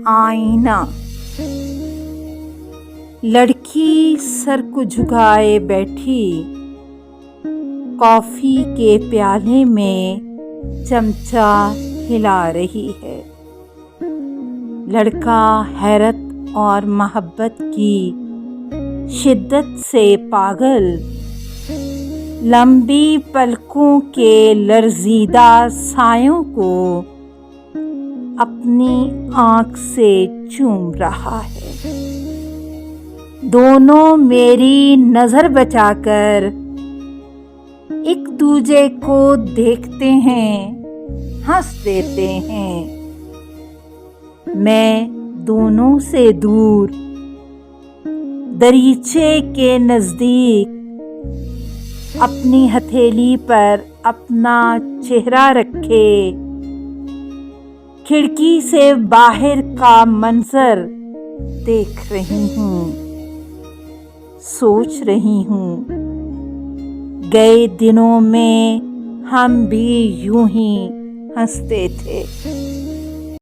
आईना। लड़की सर को झुकाए बैठी, कॉफी के प्याले में चमचा हिला रही है। लड़का हैरत और मोहब्बत की शिद्दत से पागल, लंबी पलकों के लर्जीदा सायों को अपनी आँख से चूम रहा है। दोनों मेरी नजर बचाकर एक दूजे को देखते हैं, हंस देते हैं। मैं दोनों से दूर दरीचे के नजदीक अपनी हथेली पर अपना चेहरा रखे खिड़की से बाहर का मंजर देख रही हूँ, सोच रही हूँ, गए दिनों में हम भी यूं ही हंसते थे।